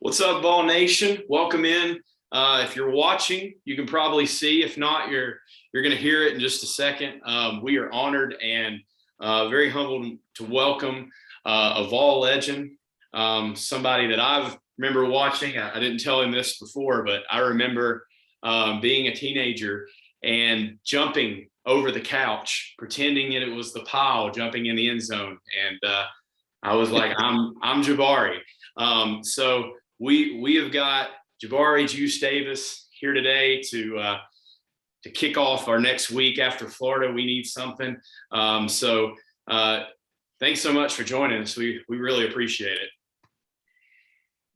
What's up, Ball Nation? Welcome in. If you're watching, you can probably see. If not, you're going to hear it in just a second. We are honored and very humbled to welcome a Vol legend, somebody that I remember watching. I didn't tell him this before, but I remember being a teenager and jumping over the couch, pretending it was the pile, jumping in the end zone, and I was like, I'm Jabari. So we have got Jabari Juice Davis here today to kick off our next week after Florida. We need something. So thanks so much for joining us. We really appreciate it.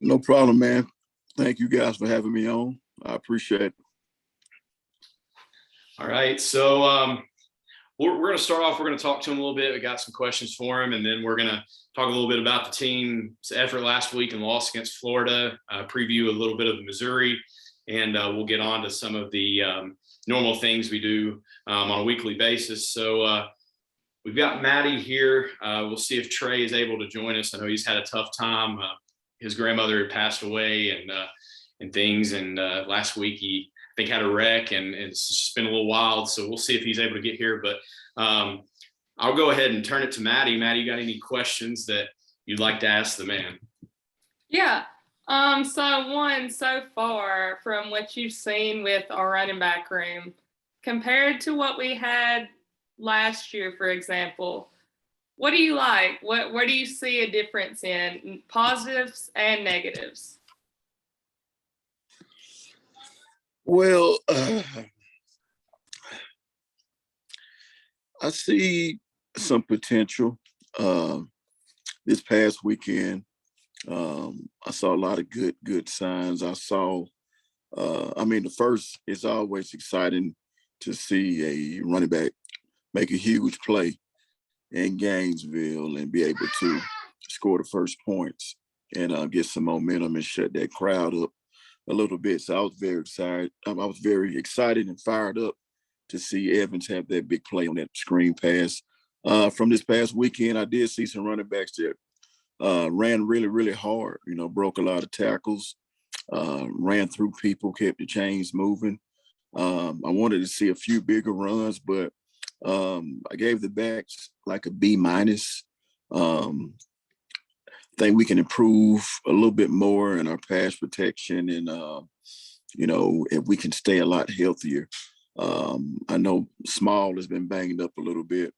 No problem, man. Thank you guys for having me on. I appreciate it. All right. So we're going to start off. We're going to talk to him a little bit. We got some questions for him, and then we're going to talk a little bit about the team's effort last week and loss against Florida, preview a little bit of the Missouri, and we'll get on to some of the normal things we do on a weekly basis. So we've got Maddie here. We'll see if Trey is able to join us. I know he's had a tough time. His grandmother had passed away and things, and last week he I think had a wreck, and it's just been a little wild. So we'll see if he's able to get here. But I'll go ahead and turn it to Maddie. Maddie, you got any questions that you'd like to ask the man? Yeah. So far from what you've seen with our running back room, compared to what we had last year, for example, what do you like? Where do you see a difference in positives and negatives? Well, I see some potential. This past weekend, I saw a lot of good signs. It's always exciting to see a running back make a huge play in Gainesville and be able to score the first points and get some momentum and shut that crowd up a little bit. So I was very excited. I was very excited and fired up to see Evans have that big play on that screen pass. From this past weekend, I did see some running backs that ran really, really hard, broke a lot of tackles, ran through people, kept the chains moving. I wanted to see a few bigger runs, but I gave the backs like a B-. Think we can improve a little bit more in our pass protection and, if we can stay a lot healthier. I know Small has been banged up a little bit.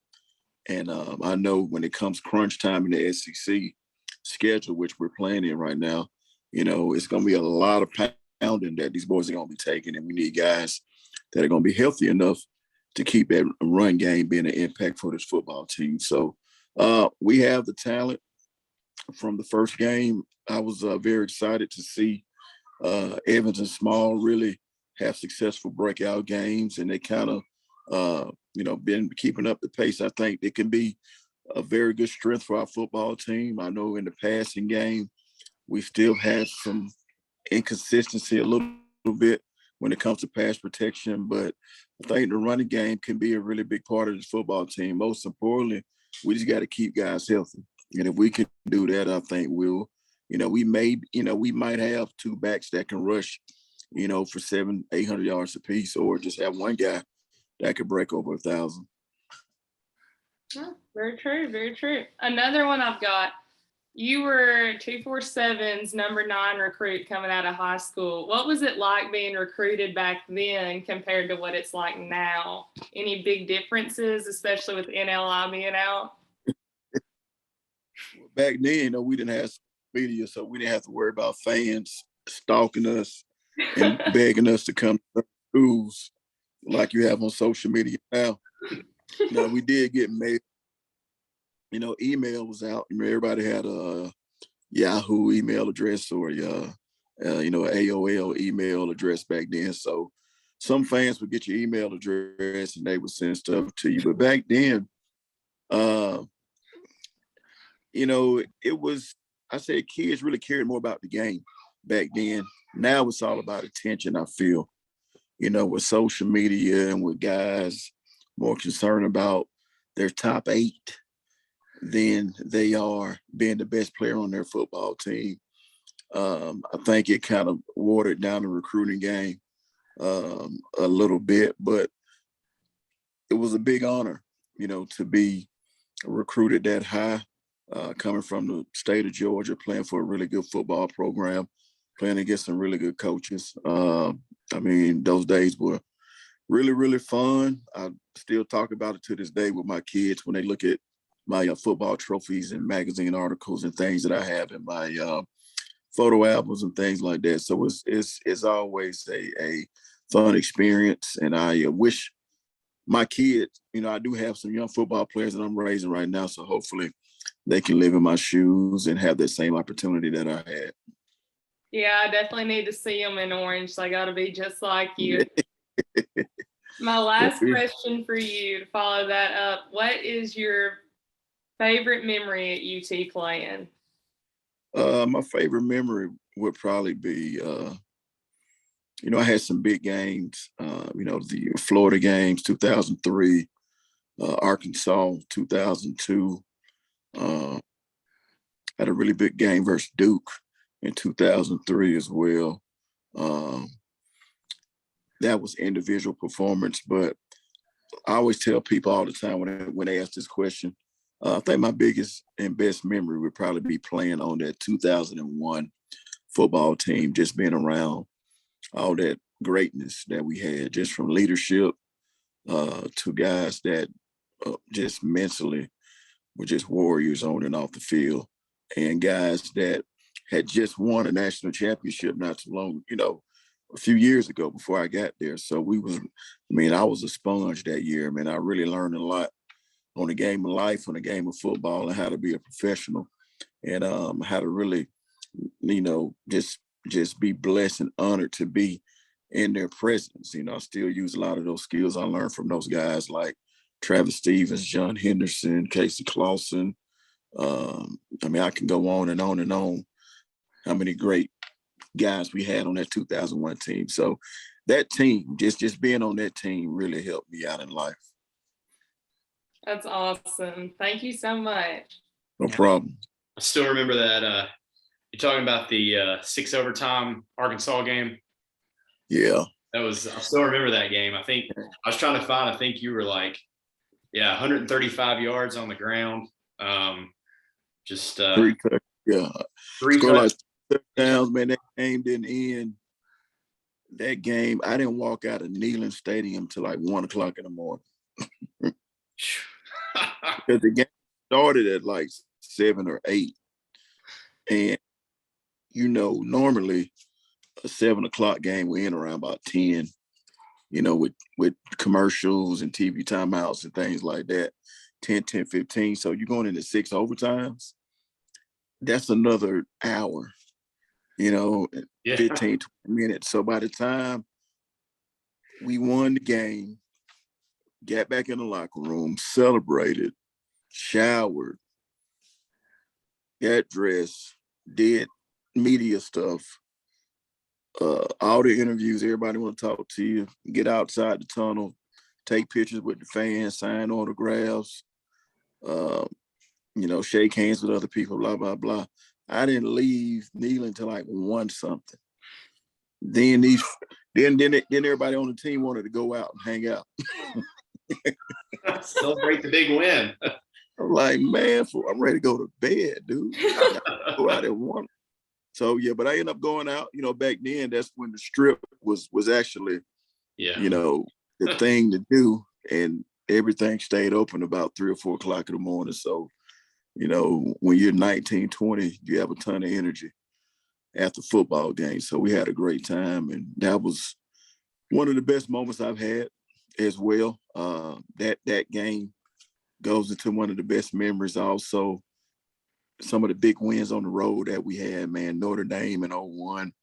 And I know when it comes crunch time in the SEC schedule, which we're playing in right now, it's going to be a lot of pounding that these boys are going to be taking. And we need guys that are going to be healthy enough to keep that run game being an impact for this football team. So we have the talent. From the first game, I was very excited to see Evans and Small really have successful breakout games, and they kind of, been keeping up the pace. I think it can be a very good strength for our football team. I know in the passing game, we still have some inconsistency a little bit when it comes to pass protection, but I think the running game can be a really big part of this football team. Most importantly, we just got to keep guys healthy. And if we can do that, I think we might have two backs that can rush, for 700-800 yards apiece, or just have one guy that could break over 1,000. Oh, very true, very true. Another one I've got, you were 247's number 9 recruit coming out of high school. What was it like being recruited back then compared to what it's like now? Any big differences, especially with NLI being out? Back then, we didn't have media, so we didn't have to worry about fans stalking us and begging us to come to schools like you have on social media now. Now, we did get mail. Email was out. Everybody had a Yahoo email address or an AOL email address back then. So some fans would get your email address and they would send stuff to you. But back then, it was, I said kids really cared more about the game back then. Now it's all about attention, I feel, with social media and with guys more concerned about their top 8 than they are being the best player on their football team. I think it kind of watered down the recruiting game a little bit, but it was a big honor, to be recruited that high, coming from the state of Georgia, playing for a really good football program, playing against some really good coaches. Those days were really, really fun. I still talk about it to this day with my kids when they look at my football trophies and magazine articles and things that I have in my photo albums and things like that. So it's always a fun experience, and I wish my kids, I do have some young football players that I'm raising right now, so hopefully they can live in my shoes and have that same opportunity that I had. Yeah, I definitely need to see them in orange. They got to be just like you. My last question for you to follow that up. What is your favorite memory at UT playing? My favorite memory would probably be, I had some big games, the Florida games, 2003, Arkansas, 2002. Had a really big game versus Duke in 2003 as well. That was individual performance, but I always tell people all the time when they ask this question, I think my biggest and best memory would probably be playing on that 2001 football team, just being around all that greatness that we had, just from leadership to guys that just mentally were just warriors on and off the field, and guys that had just won a national championship not too long, a few years ago before I got there. So I was a sponge that year, man. I really learned a lot on the game of life, on the game of football, and how to be a professional, and how to really, just be blessed and honored to be in their presence. I still use a lot of those skills I learned from those guys like Travis Stevens, John Henderson, Casey Clausen. I can go on and on and on. How many great guys we had on that 2001 team. So that team, just being on that team really helped me out in life. That's awesome. Thank you so much. No problem. I still remember that. You're talking about the 6 overtime Arkansas game. Yeah. I still remember that game. I think I was trying to find, I think you were like, 135 yards on the ground. Three touchdowns, man. That game didn't end. That game, I didn't walk out of Neyland Stadium till like 1:00 in the morning. Because the game started at like 7 or 8. And, normally a 7:00 game we end around about 10, with commercials and TV timeouts and things like that, 10, 15. So you're going into 6 overtimes. That's another hour, 15, 20 minutes. So by the time we won the game, got back in the locker room, celebrated, showered, got dressed, did media stuff, all the interviews, everybody want to talk to you, get outside the tunnel, take pictures with the fans, sign autographs, shake hands with other people, blah, blah, blah. I didn't leave Neyland till like 1 something. Then everybody on the team wanted to go out and hang out. Celebrate the big win. I'm like, man, I'm ready to go to bed, dude. I gotta go out at 1. So yeah, but I ended up going out. Back then, that's when the strip was actually, the thing to do, and everything stayed open about 3 or 4 o'clock in the morning. So, when you're 19, 20, you have a ton of energy after football games. So we had a great time, and that was one of the best moments I've had as well. That game goes into one of the best memories. Also, some of the big wins on the road that we had, man. Notre Dame in 2001,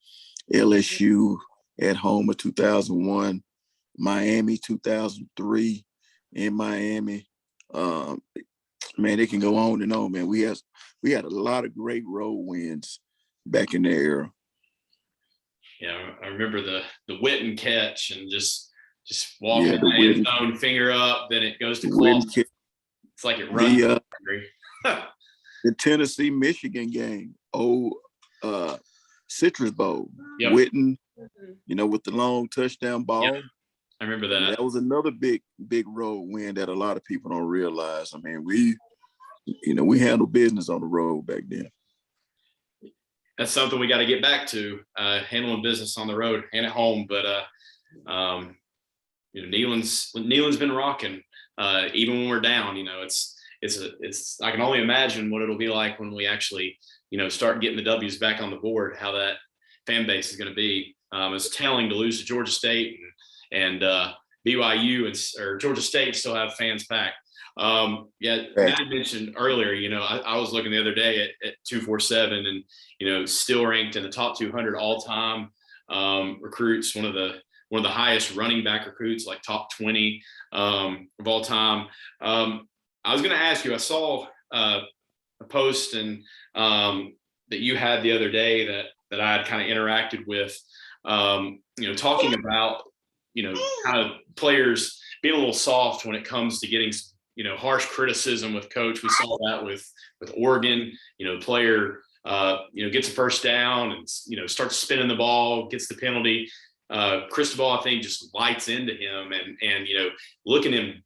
LSU at home in 2001, Miami 2003 in Miami. Man, it can go on and on, man. We had a lot of great road wins back in the era. Yeah, I remember the Witten catch and just walking the end zone, finger up, then it goes to Clausen. It's like it runs. The Tennessee Michigan game. Citrus Bowl, Yep. Witten, with the long touchdown ball. Yep. I remember that. That was another big road win that a lot of people don't realize. I mean, we handled business on the road back then. That's something we got to get back to, handling business on the road and at home. But Neyland's been rocking, even when we're down. It's I can only imagine what it'll be like when we actually start getting the W's back on the board. How that fan base is going to be. It's telling to lose to Georgia State and BYU or Georgia State still have fans packed. Maddie mentioned earlier, I was looking the other day at 247 and, still ranked in the top 200 all time recruits, one of the highest running back recruits, like top 20 of all time. I was going to ask you, I saw a post and that you had the other day that I had kind of interacted with, talking about, kind of players being a little soft when it comes to getting harsh criticism with coach. We saw that with Oregon, player, gets a first down and, starts spinning the ball, gets the penalty. Cristobal, I think, just lights into him and looking him,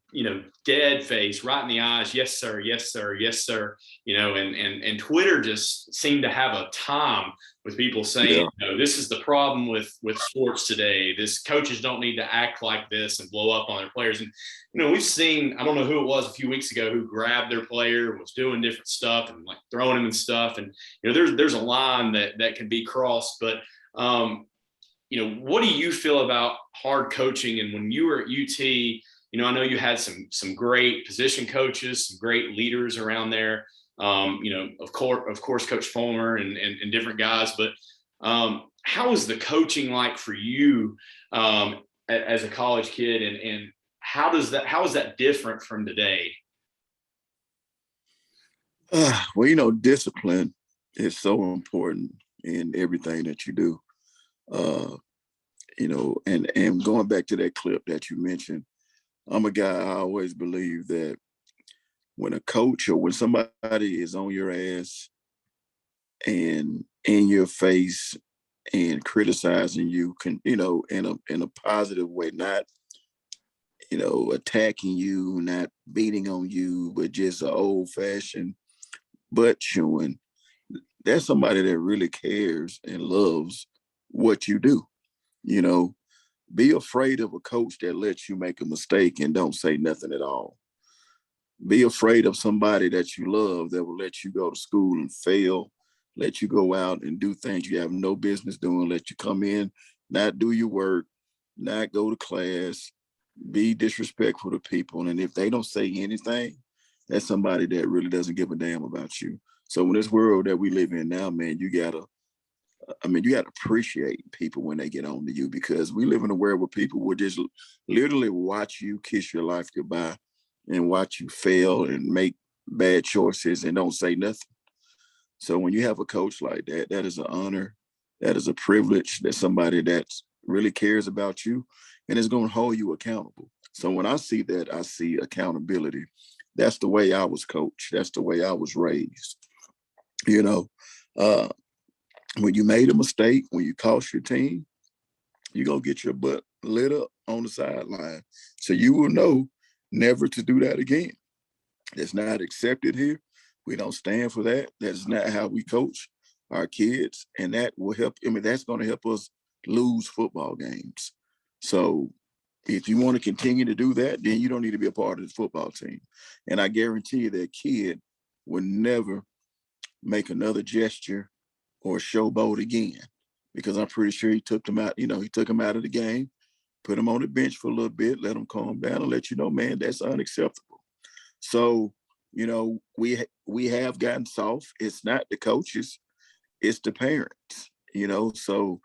dead face right in the eyes. Yes, sir. Yes, sir. Yes, sir. And Twitter just seemed to have a time with people saying, this is the problem with sports today. This coaches don't need to act like this and blow up on their players. And, we've seen, I don't know who it was a few weeks ago who grabbed their player, was doing different stuff and like throwing him and stuff. And, there's a line that can be crossed, but, what do you feel about hard coaching? And when you were at UT, I know you had some great position coaches, some great leaders around there. Of course, Coach Fulmer and different guys. But how was the coaching like for you as a college kid? And how is that different from today? Discipline is so important in everything that you do. And going back to that clip that you mentioned, I'm a guy, I always believe that when a coach or when somebody is on your ass and in your face and criticizing you, in a positive way, not, attacking you, not beating on you, but just an old fashioned butt chewing, that's somebody that really cares and loves what you do. Be afraid of a coach that lets you make a mistake and don't say nothing at all. Be afraid of somebody that you love that will let you go to school and fail, let you go out and do things you have no business doing, let you come in, not do your work, not go to class, be disrespectful to people. And if they don't say anything, that's somebody that really doesn't give a damn about you. So in this world that we live in now, man, you gotta appreciate people when they get on to you, because we live in a world where people will just literally watch you kiss your life goodbye and watch you fail and make bad choices and don't say nothing. So when you have a coach like that, that is an honor, that is a privilege, that somebody that really cares about you and is going to hold you accountable. So when I see that, I see accountability. That's the way I was coached. That's the way I was raised. When you made a mistake, when you cost your team, you're going to get your butt lit up on the sideline. So you will know never to do that again. It's not accepted here. We don't stand for that. That's not how we coach our kids. And that will help. That's going to help us lose football games. So if you want to continue to do that, then you don't need to be a part of the football team. And I guarantee you that kid will never make another gesture or showboat again, because I'm pretty sure he took them out. He took him out of the game, put him on the bench for a little bit, let him calm down and let you know, man, that's unacceptable. So, we have gotten soft. It's not the coaches, it's the parents, so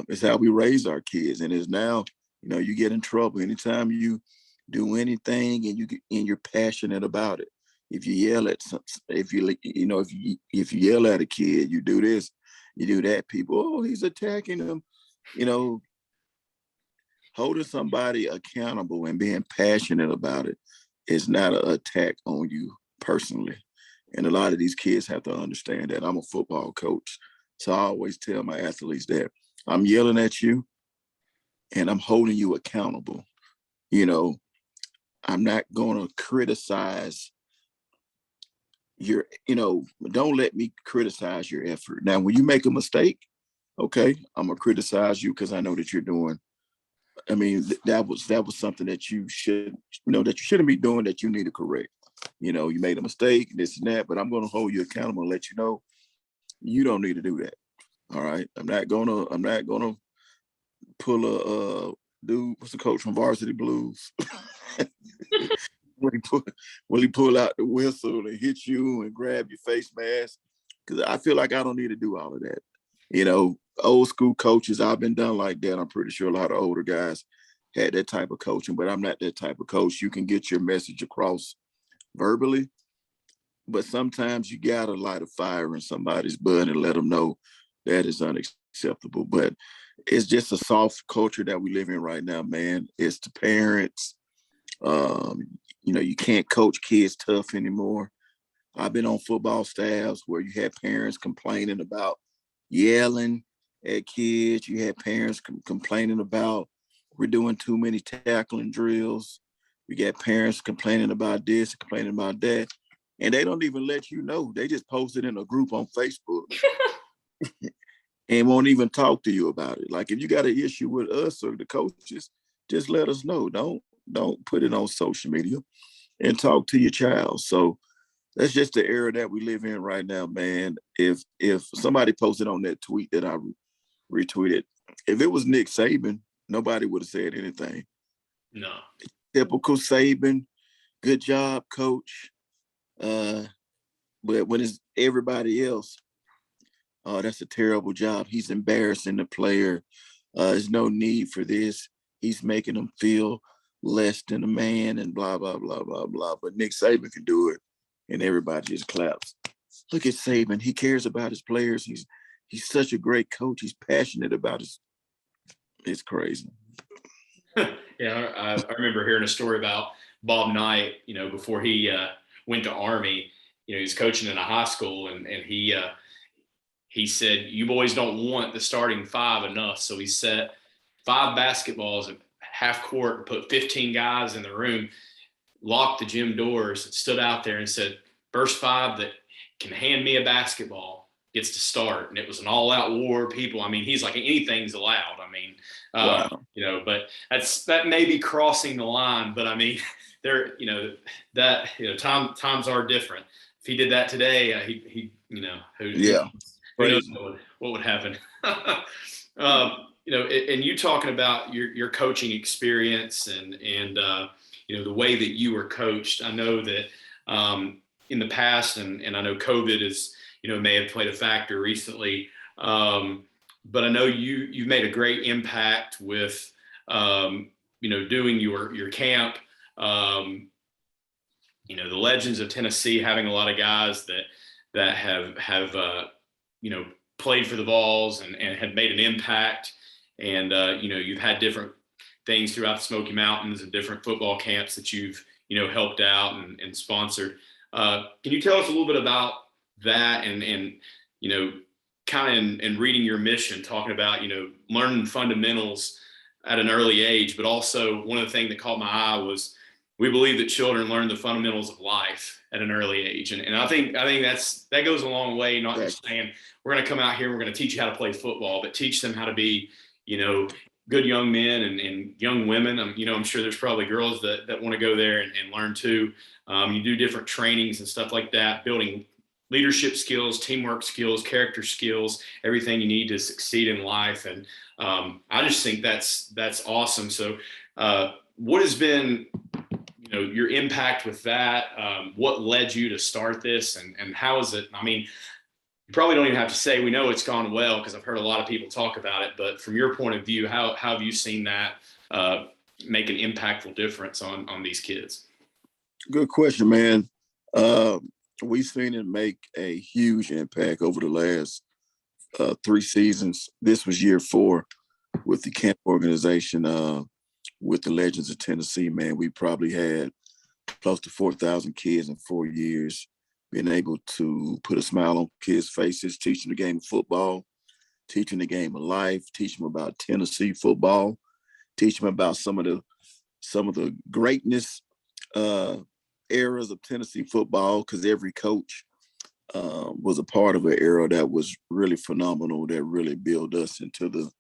it's how we raise our kids. And it's now, you get in trouble anytime you do anything and you're passionate about it. If you yell at if you yell at a kid, you do this, you do that, people, oh, he's attacking them. Holding somebody accountable and being passionate about it is not an attack on you personally. And a lot of these kids have to understand that. I'm a football coach. So I always tell my athletes that I'm yelling at you and I'm holding you accountable. You know, I'm not going to criticize don't let me criticize your effort. Now, when you make a mistake, okay, I'm going to criticize you because I know that you're doing. I mean, that was something that you shouldn't be doing, that you need to correct. You made a mistake, this and that, but I'm going to hold you accountable and let you know you don't need to do that. All right. I'm not gonna pull a dude, what's the coach from Varsity Blues? when he pull out the whistle and hit you and grab your face mask. Because I feel like I don't need to do all of that. Old school coaches, I've been done like that. I'm pretty sure a lot of older guys had that type of coaching, but I'm not that type of coach. You can get your message across verbally, but sometimes you gotta light a fire in somebody's butt and let them know that is unacceptable. But it's just a soft culture that we live in right now, man. It's the parents. You can't coach kids tough anymore. I've been on football staffs where you had parents complaining about yelling at kids. You had parents complaining about we're doing too many tackling drills. We got parents complaining about this, complaining about that. And they don't even let you know. They just post it in a group on Facebook and won't even talk to you about it. Like, if you got an issue with us or the coaches, just let us know. Don't put it on social media and talk to your child. So that's just the era that we live in right now, man. If somebody posted on that tweet that I retweeted, if it was Nick Saban, nobody would have said anything. No. Typical Saban, good job, coach. But when it's everybody else, oh, that's a terrible job. He's embarrassing the player. There's no need for this. He's making them feel less than a man and blah, blah, blah, blah, blah. But Nick Saban can do it, and everybody just claps. Look at Saban. He cares about his players. He's such a great coach. He's passionate about his. It's crazy. Yeah, I remember hearing a story about Bob Knight, before he went to Army. He was coaching in a high school, and he said, you boys don't want the starting five enough. So he set 5 basketballs at half court and put 15 guys in the room, locked the gym doors, stood out there and said, first 5 that can hand me a basketball gets to start. And it was an all-out war. People, he's like, anything's allowed. Wow. But that may be crossing the line. But times are different. If he did that today, he who knows what would happen. And you talking about your coaching experience and the way that you were coached. I know that in the past, and I know COVID is, may have played a factor recently. But I know you've made a great impact with, doing your camp. The Legends of Tennessee, having a lot of guys that have played for the Vols and had made an impact. And, you've had different things throughout the Smoky Mountains and different football camps that you've, helped out and sponsored. Can you tell us a little bit about that and kind of in reading your mission, talking about, learning fundamentals at an early age, but also one of the things that caught my eye was we believe that children learn the fundamentals of life at an early age. And I think that goes a long way, not just saying we're going to come out here and we're going to teach you how to play football, but teach them how to be, good young men and young women. I'm sure there's probably girls that want to go there and learn too. You do different trainings and stuff like that, building leadership skills, teamwork skills, character skills, everything you need to succeed in life. And I just think that's awesome. So what has been, your impact with that? What led you to start this and how is it? You probably don't even have to say, we know it's gone well, because I've heard a lot of people talk about it, but from your point of view, how have you seen that make an impactful difference on these kids? Good question, man. We've seen it make a huge impact over the last 3 seasons. This was year 4 with the camp organization with the Legends of Tennessee, man. We probably had close to 4,000 kids in 4 years. being able to put a smile on kids' faces, teach them the game of football, teach them the game of life, teach them about Tennessee football, teach them about some of the greatness eras of Tennessee football, because every coach was a part of an era that was really phenomenal, that really built us into the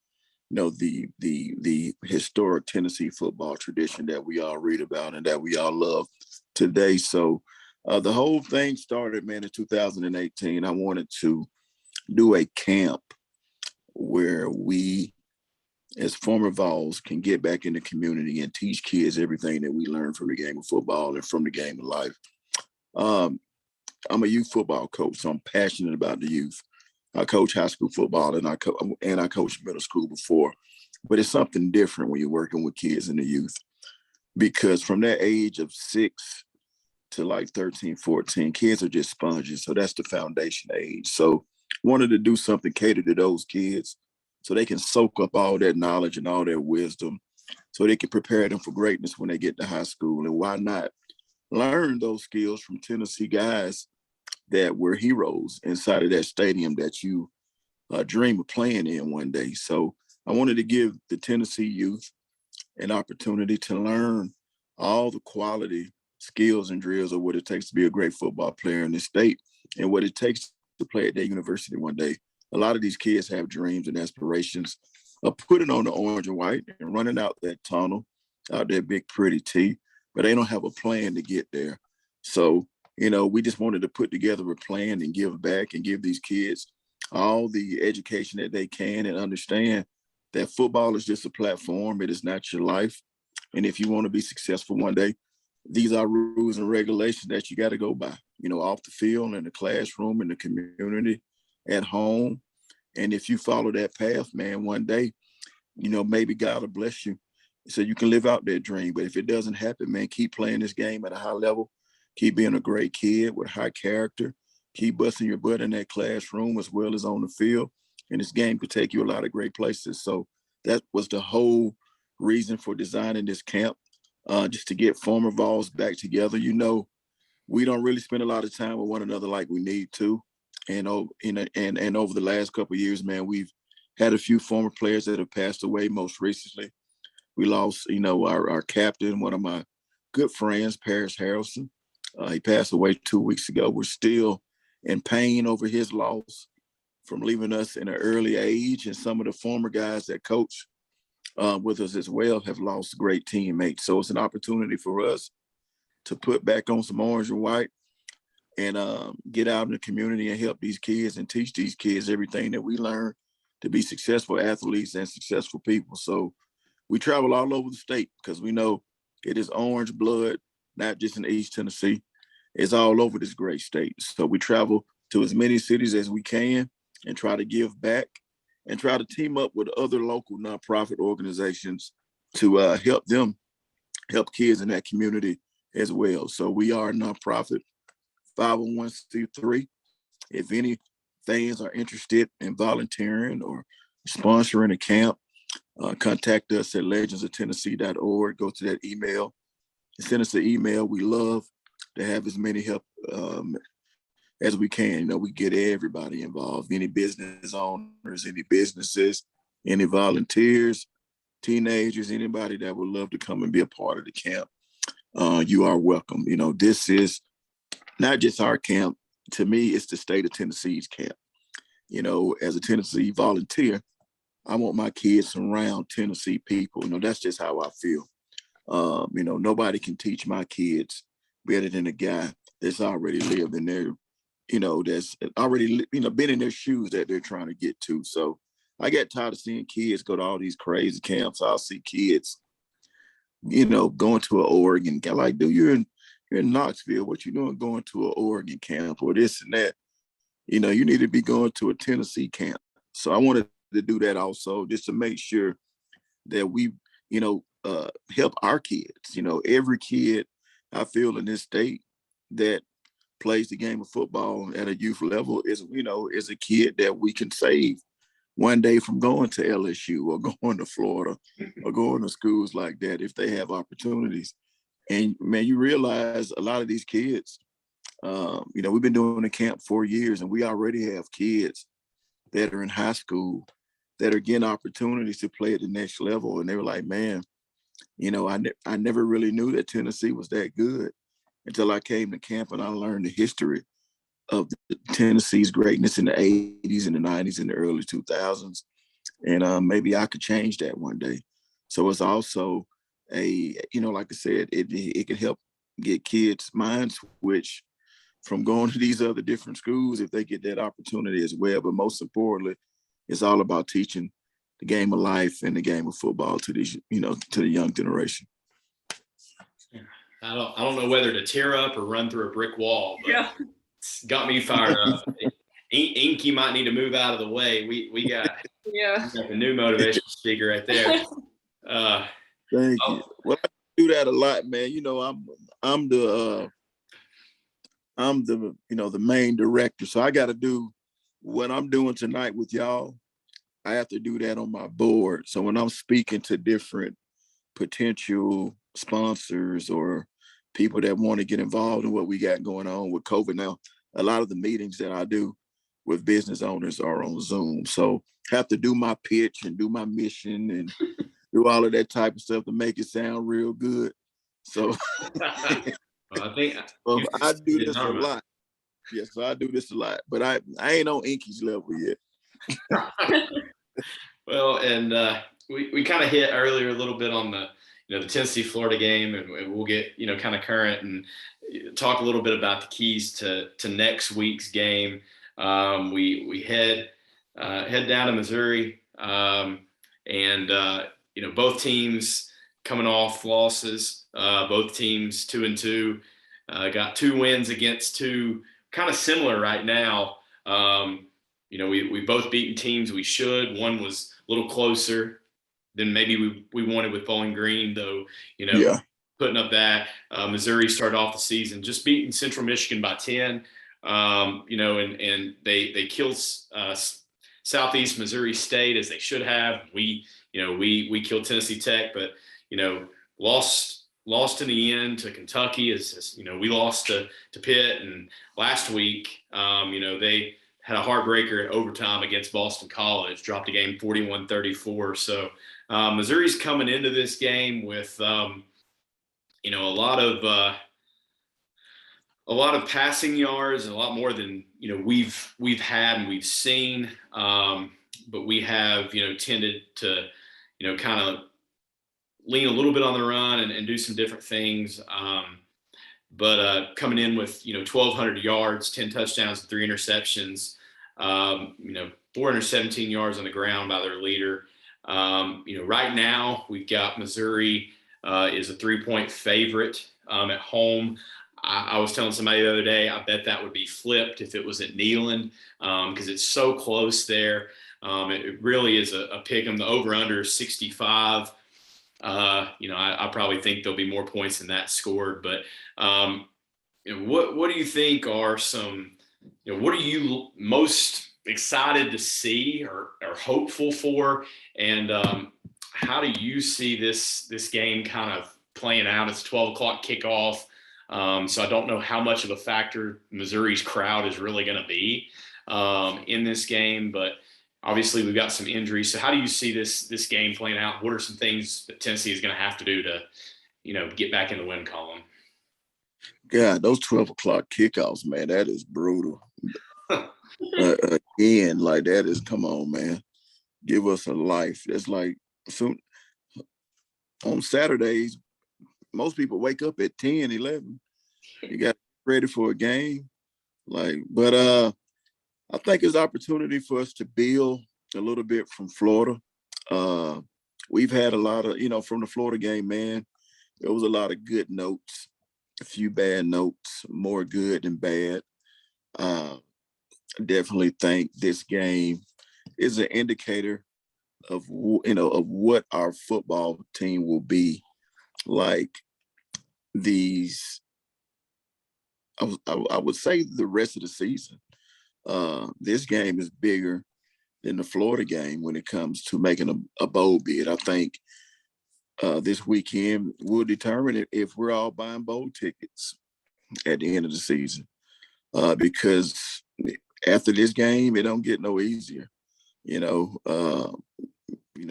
historic Tennessee football tradition that we all read about and that we all love today. So the whole thing started, man, in 2018. I wanted to do a camp where we, as former Vols, can get back in the community and teach kids everything that we learned from the game of football and from the game of life. I'm a youth football coach, so I'm passionate about the youth. I coach high school football and I coached middle school before, but it's something different when you're working with kids and the youth, because from that age of 6 to like 13, 14, kids are just sponges. So that's the foundation age. So wanted to do something catered to those kids so they can soak up all that knowledge and all that wisdom so they can prepare them for greatness when they get to high school. And why not learn those skills from Tennessee guys that were heroes inside of that stadium that you dream of playing in one day. So I wanted to give the Tennessee youth an opportunity to learn all the quality skills and drills of what it takes to be a great football player in this state and what it takes to play at that university one day. A lot of these kids have dreams and aspirations of putting on the orange and white and running out that tunnel, out that big pretty T, but they don't have a plan to get there. So, we just wanted to put together a plan and give back and give these kids all the education that they can and understand that football is just a platform. It is not your life. And if you want to be successful one day, these are rules and regulations that you got to go by, off the field, in the classroom, in the community, at home. And if you follow that path, man, one day, maybe God will bless you so you can live out that dream. But if it doesn't happen, man, keep playing this game at a high level. Keep being a great kid with high character. Keep busting your butt in that classroom as well as on the field. And this game could take you a lot of great places. So that was the whole reason for designing this camp, just to get former Vols back together. We don't really spend a lot of time with one another like we need to. And over the last couple of years, man, we've had a few former players that have passed away. Most recently, we lost, our captain, one of my good friends, Paris Harrelson. He passed away 2 weeks ago. We're still in pain over his loss from leaving us in an early age. And some of the former guys that coach with us as well have lost great teammates. So it's an opportunity for us to put back on some orange and white and get out in the community and help these kids and teach these kids everything that we learned to be successful athletes and successful people. So we travel all over the state because we know it is orange blood, not just in East Tennessee. It's all over this great state. So we travel to as many cities as we can and try to give back and try to team up with other local nonprofit organizations to help kids in that community as well. So we are a nonprofit 501c3. If any fans are interested in volunteering or sponsoring a camp, contact us at legendsoftennessee.org. Go to that email and send us an email. We love to have as many help as we can. We get everybody involved, any business owners, any businesses, any volunteers, teenagers, anybody that would love to come and be a part of the camp. You are welcome. This is not just our camp. To me, it's the state of Tennessee's camp. As a Tennessee volunteer, I want my kids around Tennessee people. That's just how I feel. Nobody can teach my kids better than a guy that's already lived in their, that's already, been in their shoes that they're trying to get to. So I get tired of seeing kids go to all these crazy camps. I'll see kids, going to an Oregon camp. Like, dude, you're in Knoxville. What you doing going to an Oregon camp or this and that? You need to be going to a Tennessee camp. So I wanted to do that also, just to make sure that we, help our kids. Every kid I feel in this state that plays the game of football at a youth level is a kid that we can save one day from going to LSU or going to Florida or going to schools like that if they have opportunities. And man, you realize a lot of these kids We've been doing the camp 4 years, and we already have kids that are in high school that are getting opportunities to play at the next level. And they were like, man, I never really knew that Tennessee was that good until I came to camp and I learned the history of Tennessee's greatness in the 80s and the 90s and the early 2000s. And maybe I could change that one day. So it's also like I said, it could help get kids' minds switch from going to these other different schools if they get that opportunity as well. But most importantly, it's all about teaching the game of life and the game of football to these, to the young generation. I don't know whether to tear up or run through a brick wall, but Yeah. it's got me fired up. Inky might need to move out of the way. We got the new motivational speaker right there. Thank you. Well, I do that a lot, man. I'm the the main director, so I got to do what I'm doing tonight with y'all. I have to do that on my board. So when I'm speaking to different potential sponsors or people that want to get involved in what we got going on with COVID now, a lot of the meetings that I do with business owners are on Zoom. So have to do my pitch and do my mission and do all of that type of stuff to make it sound real good. So I think I do this a lot. Yes, so I do this a lot, but I ain't on Inky's level yet. Well, and we kind of hit earlier a little bit on the the Tennessee Florida game, and we'll get kind of current and talk a little bit about the keys to next week's game. We head down to Missouri, and both teams coming off losses. Both teams 2-2, got 2 wins against 2 kind of similar right now. We both beaten teams we should. One was a little closer than maybe we wanted with Bowling Green, though. Putting up that Missouri started off the season just beating Central Michigan by 10. And they killed Southeast Missouri State as they should have. We killed Tennessee Tech, but lost in the end to Kentucky. As we lost to Pitt, and last week, they had a heartbreaker at overtime against Boston College, dropped a game 41-34. So Missouri's coming into this game with a lot of passing yards, and a lot more than we've had and we've seen. But we have tended to kind of lean a little bit on the run and do some different things. But coming in with 1,200 yards, 10 touchdowns, and 3 interceptions. 417 yards on the ground by their leader. Right now we've got Missouri is a 3-point favorite at home. I was telling somebody the other day, I bet that would be flipped if it was at Neyland, because it's so close there. It really is a pick 'em. The over/under 65. I probably think there'll be more points than that scored. But what do you think are some? What are you most excited to see or hopeful for? And how do you see this game kind of playing out? It's 12 o'clock kickoff. So I don't know how much of a factor Missouri's crowd is really going to be in this game, but obviously we've got some injuries. So how do you see this game playing out? What are some things that Tennessee is going to have to do to, get back in the win column? God, those 12 o'clock kickoffs, man, that is brutal. Again, like that is, come on, man. Give us a life. That's like soon on Saturdays, most people wake up at 10, 11. You got ready for a game. But I think it's opportunity for us to build a little bit from Florida. We've had a lot of, from the Florida game, man, there was a lot of good notes, a few bad notes, more good than bad. I definitely think this game is an indicator of what our football team will be like these. I would say the rest of the season. This game is bigger than the Florida game when it comes to making a bowl bid. I think this weekend will determine if we're all buying bowl tickets at the end of the season. because after this game, it don't get no easier. You know,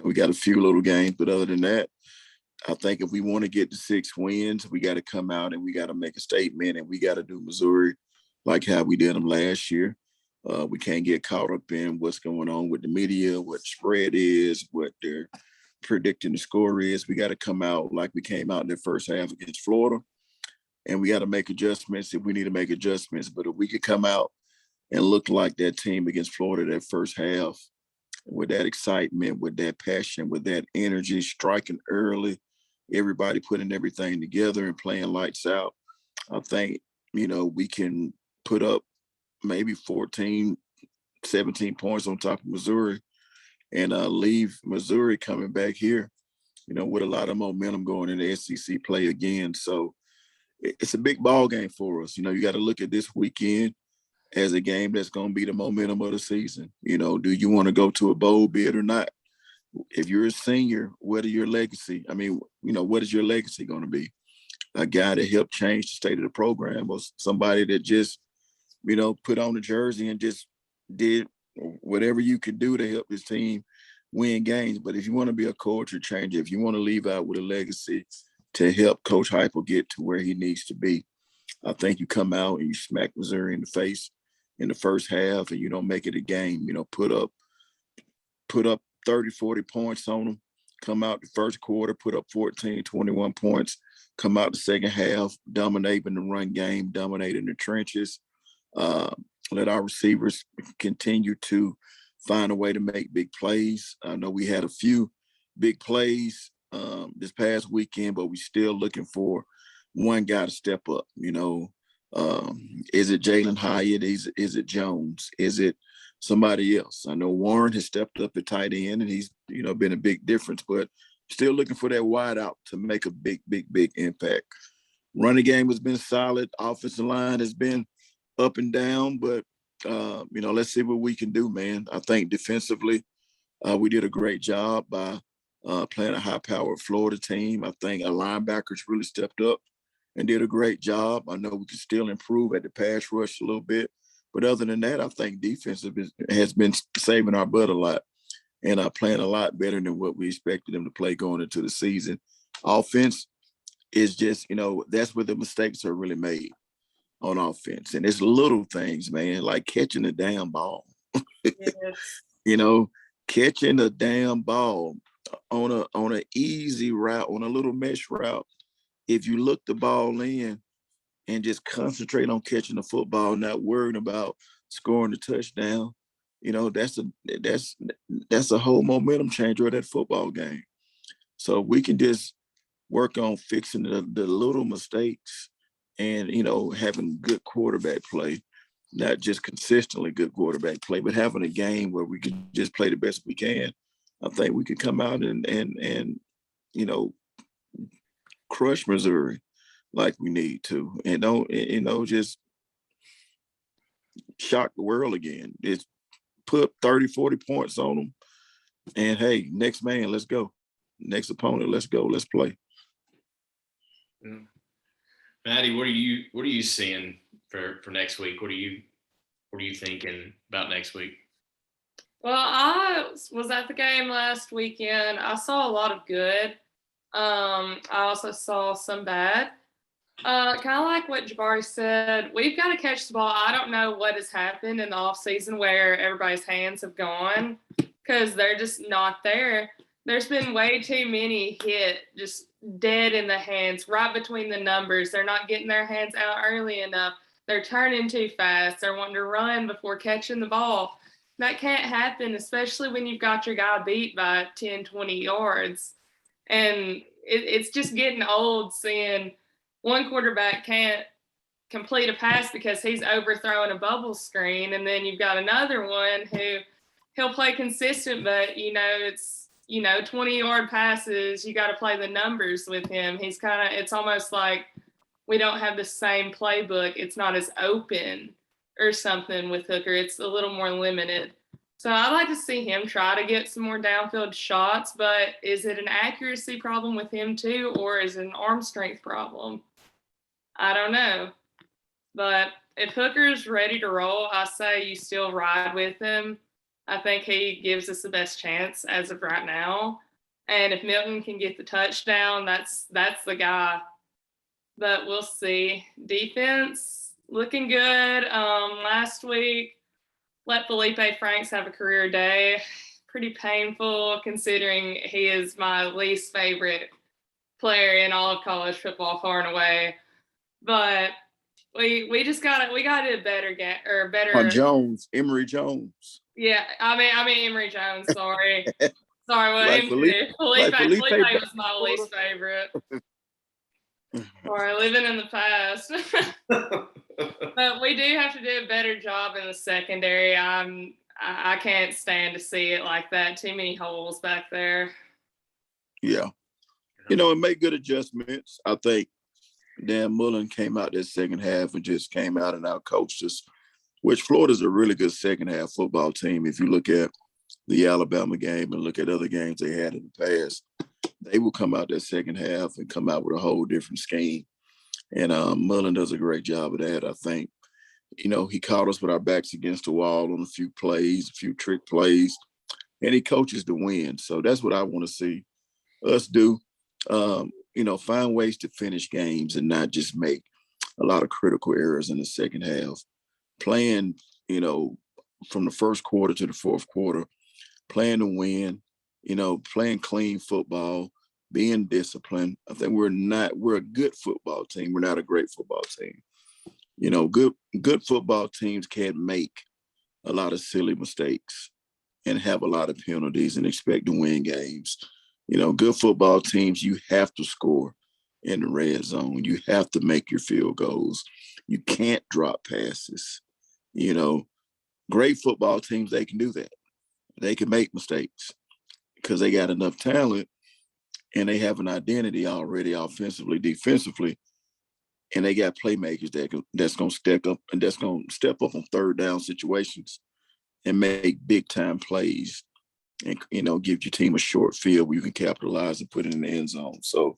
we got a few little games, but other than that, I think if we want to get to 6 wins, we got to come out and we got to make a statement, and we got to do Missouri like how we did them last year. We can't get caught up in what's going on with the media, what the spread is, what they're predicting the score is. We got to come out like we came out in the first half against Florida, and we got to make adjustments if we need to make adjustments. But if we could come out and look like that team against Florida that first half, with that excitement, with that passion, with that energy, striking early, everybody putting everything together and playing lights out, I think, we can put up maybe 14, 17 points on top of Missouri and leave Missouri coming back here, with a lot of momentum going into SEC play again. So it's a big ball game for us. You got to look at this weekend as a game that's going to be the momentum of the season. Do you want to go to a bowl bid or not? If you're a senior, what is your legacy? What is your legacy going to be? A guy that helped change the state of the program, or somebody that just, put on the jersey and just did whatever you could do to help his team win games. But if you want to be a culture changer, if you want to leave out with a legacy to help Coach Heupel get to where he needs to be, I think you come out and you smack Missouri in the face in the first half, and you don't make it a game. Put up 30, 40 points on them, come out the first quarter, put up 14, 21 points, come out the second half, dominating the run game, dominating the trenches. Let our receivers continue to find a way to make big plays. I know we had a few big plays this past weekend, but we still looking for one guy to step up. Is it Jalen Hyatt? Is it Jones? Is it somebody else? I know Warren has stepped up at tight end, and he's been a big difference, but still looking for that wide out to make a big impact. Running game has been solid. Offensive line has been up and down, but let's see what we can do, man. I think defensively, we did a great job by playing a high-powered Florida team. I think our linebackers really stepped up and did a great job. I know we can still improve at the pass rush a little bit, but other than that, I think defense has been saving our butt a lot and playing a lot better than what we expected them to play going into the season. Offense is just, that's where the mistakes are really made on offense. And it's little things, man, like catching the damn ball. Yes. Catching the damn ball on a easy route, on a little mesh route. If you look the ball in and just concentrate on catching the football, not worrying about scoring the touchdown, that's a whole momentum changer of that football game. So we can just work on fixing the little mistakes and, having good quarterback play, not just consistently good quarterback play, but having a game where we can just play the best we can. I think we can come out and crush Missouri like we need to, and don't, just shock the world again. It's put 30, 40 points on them, and hey, next man, let's go. Next opponent, let's go. Let's play. Yeah. Maddie, what are you seeing for next week? What are you thinking about next week? Well, I was at the game last weekend. I saw a lot of good. I also saw some bad. Kind of like what Jabari said, we've got to catch the ball. I don't know what has happened in the offseason where everybody's hands have gone because they're just not there. There's been way too many hit, just dead in the hands, right between the numbers. They're not getting their hands out early enough. They're turning too fast. They're wanting to run before catching the ball. That can't happen, especially when you've got your guy beat by 10, 20 yards. And it's just getting old seeing one quarterback can't complete a pass because he's overthrowing a bubble screen. And then you've got another one who he'll play consistent, but, it's, 20-yard passes. You got to play the numbers with him. It's almost like we don't have the same playbook. It's not as open or something with Hooker. It's a little more limited. So I'd like to see him try to get some more downfield shots, but is it an accuracy problem with him too, or is it an arm strength problem? I don't know. But if Hooker's ready to roll, I say you still ride with him. I think he gives us the best chance as of right now. And if Milton can get the touchdown, that's the guy. But we'll see. Defense looking good. Last week, let Felipe Franks have a career day. Pretty painful considering he is my least favorite player in all of college football, far and away. But we just gotta do a better game or better. Jones, Emory Jones. Yeah, I mean Emory Jones. Sorry, what Like Felipe Felipe was my least favorite. Sorry, living in the past. But we do have to do a better job in the secondary. I can't stand to see it like that. Too many holes back there. Yeah, and make good adjustments. I think Dan Mullen came out that second half and just came out and outcoached us, which Florida's a really good second half football team. If you look at the Alabama game and look at other games they had in the past, they will come out that second half and come out with a whole different scheme. And Mullen does a great job of that, I think. He caught us with our backs against the wall on a few plays, a few trick plays, and he coaches to win. So that's what I want to see us do. Find ways to finish games and not just make a lot of critical errors in the second half. Playing, from the first quarter to the fourth quarter, playing to win, playing clean football, being disciplined. I think we're a good football team. We're not a great football team. Good football teams can't make a lot of silly mistakes and have a lot of penalties and expect to win games. Good football teams, you have to score in the red zone. You have to make your field goals. You can't drop passes. Great football teams, they can do that. They can make mistakes because they got enough talent and they have an identity already offensively, defensively, and they got playmakers that's going to step up and that's going to step up on third down situations and make big time plays and, give your team a short field where you can capitalize and put it in the end zone. So,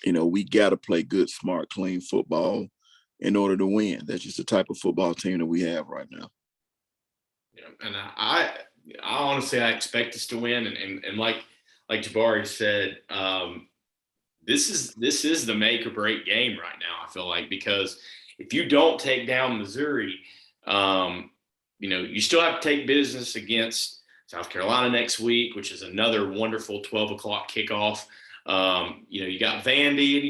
we got to play good, smart, clean football in order to win. That's just the type of football team that we have right now. Yeah, and I honestly, I expect us to win. And like Jabari said, this is the make or break game right now. I feel like, because if you don't take down Missouri, you still have to take business against South Carolina next week, which is another wonderful 12 o'clock kickoff. You got Vandy and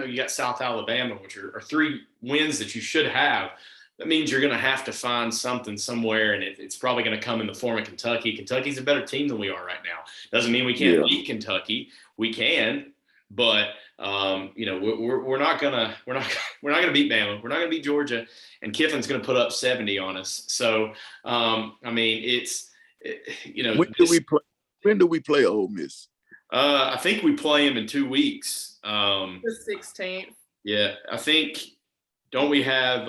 you got South Alabama, which are 3 wins that you should have. That means you're going to have to find something somewhere, and it's probably going to come in the form of Kentucky. Kentucky's a better team than we are right now. Doesn't mean we can't beat Kentucky. We can, but we're not gonna beat Bama. We're not gonna beat Georgia, and Kiffin's going to put up 70 on us. So When do we play Ole Miss? I think we play him in 2 weeks. The 16th. Yeah, I think. Don't we have?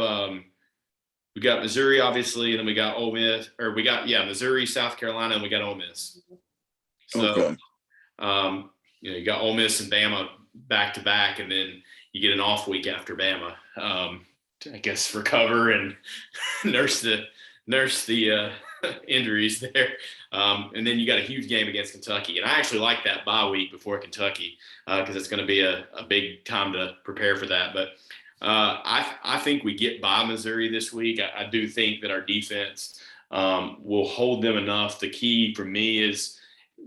We got Missouri, obviously, and then we got Ole Miss, or we got Missouri, South Carolina, and we got Ole Miss. So, okay. You got Ole Miss and Bama back to back, and then you get an off week after Bama. I guess recover and nurse the injuries there, and then you got a huge game against Kentucky. And I actually like that bye week before Kentucky because it's going to be a big time to prepare for that. But I think we get by Missouri this week. I do think that our defense will hold them enough. The key for me is,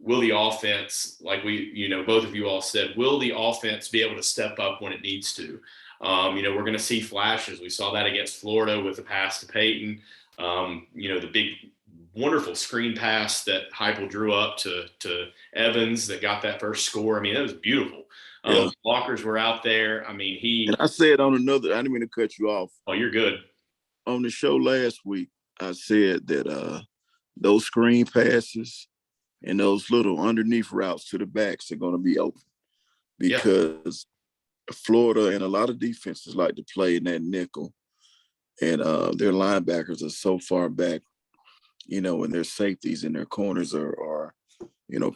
will the offense, like both of you all said, will the offense be able to step up when it needs to? We're going to see flashes. We saw that against Florida with the pass to Peyton. The big, wonderful screen pass that Heupel drew up to Evans that got that first score. I mean, that was beautiful. Blockers were out there. I mean, And I said on another, I didn't mean to cut you off. Oh, you're good. On the show last week, I said that those screen passes and those little underneath routes to the backs are going to be open because Florida and a lot of defenses like to play in that nickel, and their linebackers are so far back, and their safeties and their corners are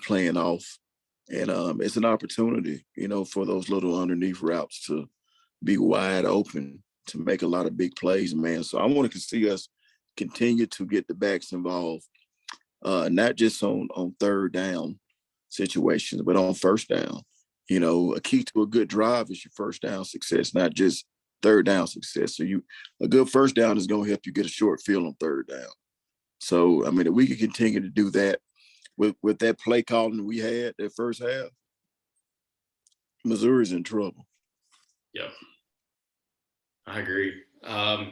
playing off. And it's an opportunity, for those little underneath routes to be wide open. make a lot of big plays, man. So I want to see us continue to get the backs involved, not just on third down situations, but on first down. You know, a key to a good drive is your first down success, not just third down success. So a good first down is going to help you get a short field on third down. So, I mean, if we can continue to do that with that play calling we had that first half, Missouri's in trouble. Yep. I agree. So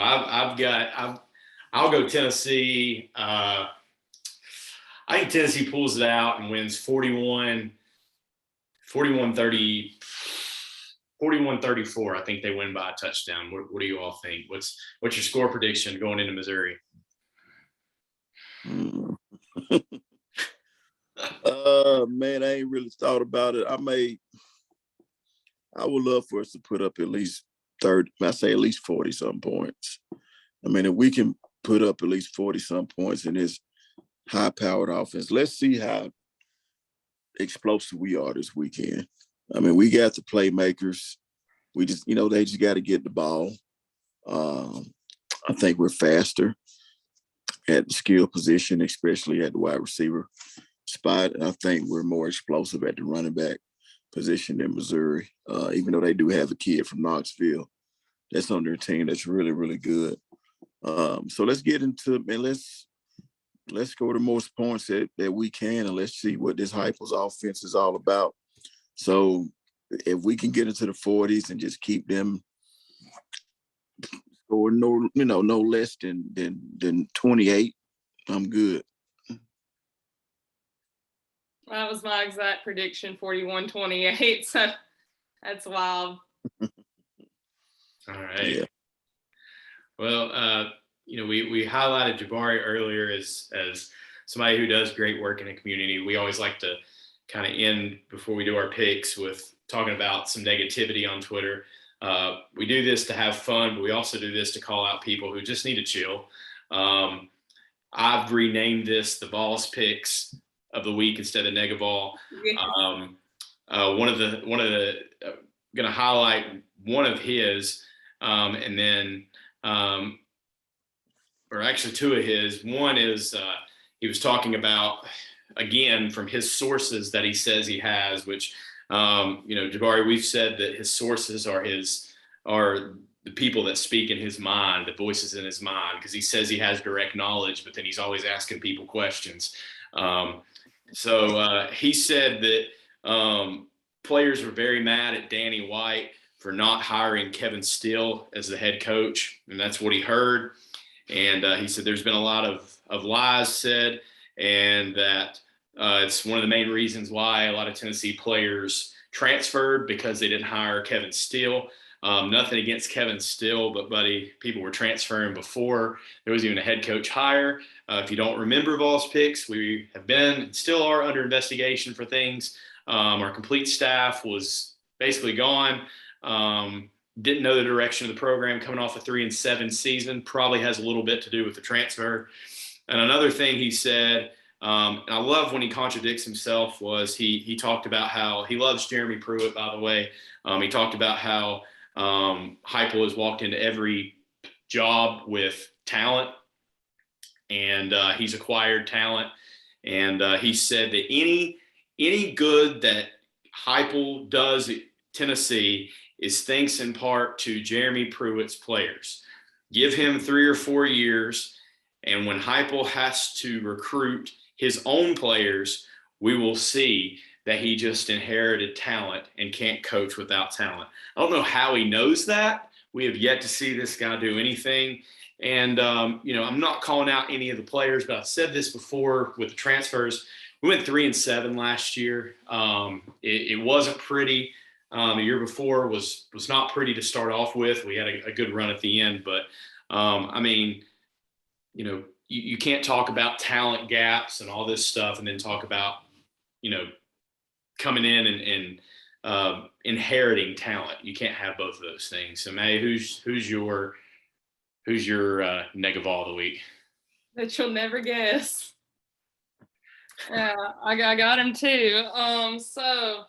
I'll go Tennessee. I think Tennessee pulls it out and wins 41-34. I think they win by a touchdown. What do you all think? What's your score prediction going into Missouri? Man, I ain't really thought about it. I would love for us to put up at least 40-some points. I mean, if we can put up at least 40-some points in this high-powered offense, let's see how explosive we are this weekend. I mean, we got the playmakers. We just, they just got to get the ball. I think we're faster at the skill position, especially at the wide receiver spot. And I think we're more explosive at the running back position than Missouri, even though they do have a kid from Knoxville that's on their team that's really, really good. So let's get into and let's score the most points that we can, and let's see what this Heupel's offense is all about. So if we can get into the 40s and just keep them scoring no less than 28, I'm good. That was my exact prediction, 41-28. So that's wild. All right. Yeah. Well, we highlighted Jabari earlier as somebody who does great work in the community. We always like to kind of end before we do our picks with talking about some negativity on Twitter. We do this to have fun, but we also do this to call out people who just need to chill. I've renamed this the Balls Picks of the week instead of Negaball. One of the going to highlight one of his, and then or actually two of his. One is he was talking about, again, from his sources that he says he has, which Jabari, we've said that his sources are the people that speak in his mind, the voices in his mind, because he says he has direct knowledge, but then he's always asking people questions. So he said that players were very mad at Danny White for not hiring Kevin Steele as the head coach, and that's what he heard. And he said there's been a lot of lies said, and that it's one of the main reasons why a lot of Tennessee players transferred, because they didn't hire Kevin Steele. Nothing against Kevin Steele, but buddy, people were transferring before there was even a head coach hire. If you don't remember Vols Picks, we have been and still are under investigation for things. Our complete staff was basically gone. Didn't know the direction of the program coming off a 3-7 season. Probably has a little bit to do with the transfer. And another thing he said, and I love when he contradicts himself, was he talked about how he loves Jeremy Pruitt, by the way. He talked about how Heupel has walked into every job with talent, and he's acquired talent. And he said that any good that Heupel does at Tennessee is thanks in part to Jeremy Pruitt's players. Give him 3 or 4 years, and when Heupel has to recruit his own players, we will see that he just inherited talent and can't coach without talent. I don't know how he knows that. We have yet to see this guy do anything. And, I'm not calling out any of the players, but I've said this before with the transfers. We went 3-7 last year. It wasn't pretty. The year before was not pretty to start off with. We had a good run at the end, but you can't talk about talent gaps and all this stuff and then talk about, coming in and inheriting talent. You can't have both of those things. So, May, who's your neg of all the week? That you'll never guess. Yeah, I got him too. So